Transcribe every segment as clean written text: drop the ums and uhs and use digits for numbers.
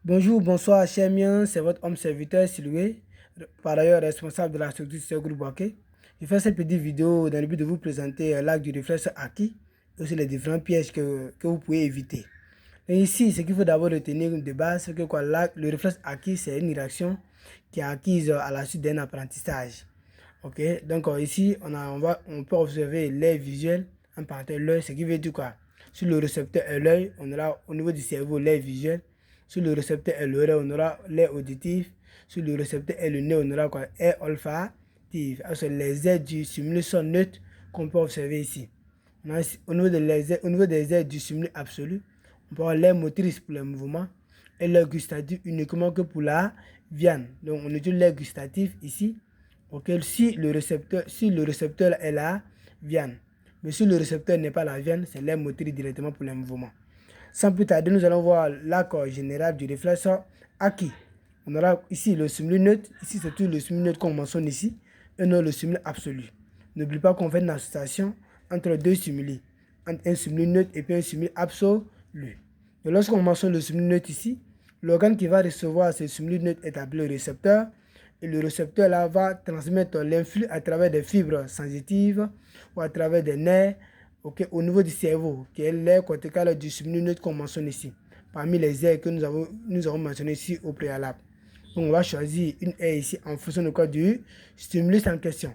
Bonjour, bonsoir, chers miens, c'est votre homme serviteur Siloué, par ailleurs responsable de la structure de ce groupe OK. Je fais cette petite vidéo dans le but de vous présenter l'acte du réflexe acquis et aussi les différents pièges que vous pouvez éviter. Et ici, ce qu'il faut d'abord retenir de base, c'est que le réflexe acquis, c'est une réaction qui est acquise à la suite d'un apprentissage. Ok, donc ici, on peut observer l'œil visuel, en parenthèse l'œil, ce qui veut dire quoi? Sur le récepteur est l'œil, on aura au niveau du cerveau l'œil visuel. Sur le récepteur est l'oreille, on aura l'œil auditif. Sur le récepteur est le nez, on aura quoi? L'œil olfactif. Alors, les ailes du stimulus sont neutres qu'on peut observer ici. Au niveau des ailes du stimulus absolu, on peut avoir l'air motrice pour les mouvements et l'air gustatif uniquement que pour la viande. Donc on utilise l'air gustatif ici. Okay. Si le récepteur est la viande, mais si le récepteur n'est pas la viande, c'est l'air motrice directement pour les mouvements. Sans plus tarder, nous allons voir l'accord général du réflexe acquis. On aura ici le stimulus neutre, ici c'est tout le stimulus neutre qu'on mentionne ici, et non le stimulus absolu. N'oublie pas qu'on fait une association entre deux stimuli, entre un stimulus neutre et puis un stimulus absolu. Et lorsqu'on mentionne le stimulus neutre ici, l'organe qui va recevoir ce stimulus neutre est appelé le récepteur, et le récepteur là va transmettre l'influx à travers des fibres sensitives ou à travers des nerfs au niveau du cerveau, qui est l'aire corticale du stimulus neutre qu'on mentionne ici, parmi les aires que nous avons mentionnées ici au préalable. Donc on va choisir une aire ici en fonction du code du stimulus en question.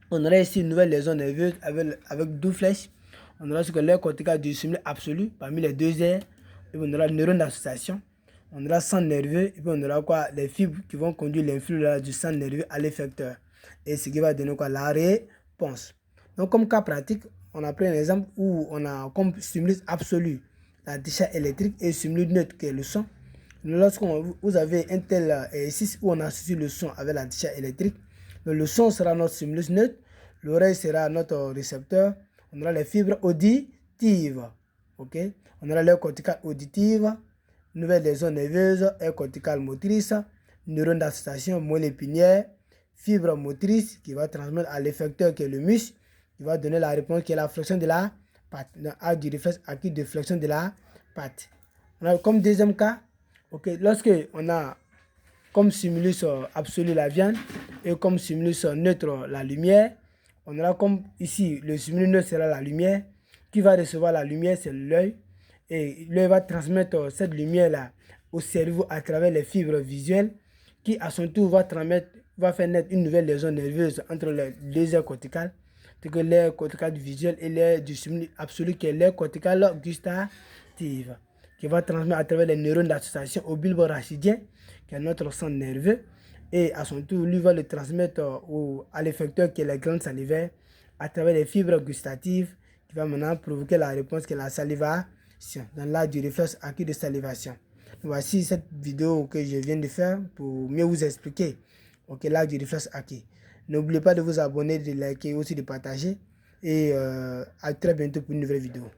On aura ici une nouvelle lésion nerveuse avec 2 flèches. On aura ce que l'aire corticale du stimulus absolu parmi les deux aires. Et on aura le neurone d'association. On aura sang nerveux et puis on aura quoi? Les fibres qui vont conduire l'influx du sang nerveux à l'effecteur. Et ce qui va donner quoi? La réponse. Donc comme cas pratique, on a pris un exemple où on a comme stimulus absolu la décharge électrique et stimulus neutre qui est le son. Lorsque vous avez un tel exercice où on associe le son avec la décharge électrique, le son sera notre stimulus neutre, l'oreille sera notre récepteur, on aura les fibres auditives, ok? On aura l'aire corticale auditive, nouvelle lésion nerveuse, aire corticale motrice, neurone d'association, moelle épinière, fibre motrice qui va transmettre à l'effecteur qui est le muscle, qui va donner la réponse qui est la flexion de la patte. Dans acte du réflexe acquis de flexion de la patte. On a comme deuxième cas, lorsque on a comme stimulus absolu la viande et comme stimulus neutre la lumière, on aura comme ici le stimulus neutre sera la lumière. Qui va recevoir la lumière, c'est l'œil. Et l'œil va transmettre cette lumière-là au cerveau à travers les fibres visuelles qui à son tour va faire naître une nouvelle lésion nerveuse entre les deux aires corticales. C'est que l'aire corticale visuelle et l'aire du stimulus absolu qui est l'aire corticale gustative, qui va transmettre à travers les neurones d'association au bulbe rachidien, qui est notre centre nerveux, et à son tour, lui va le transmettre à l'effecteur qui est la glande salivaire, à travers les fibres gustatives, qui va maintenant provoquer la réponse qui est la salivation, dans l'acte du réflexe acquis de salivation. Voici cette vidéo que je viens de faire pour mieux vous expliquer l'acte du réflexe acquis. N'oubliez pas de vous abonner, de liker, aussi de partager, et à très bientôt pour une nouvelle vidéo.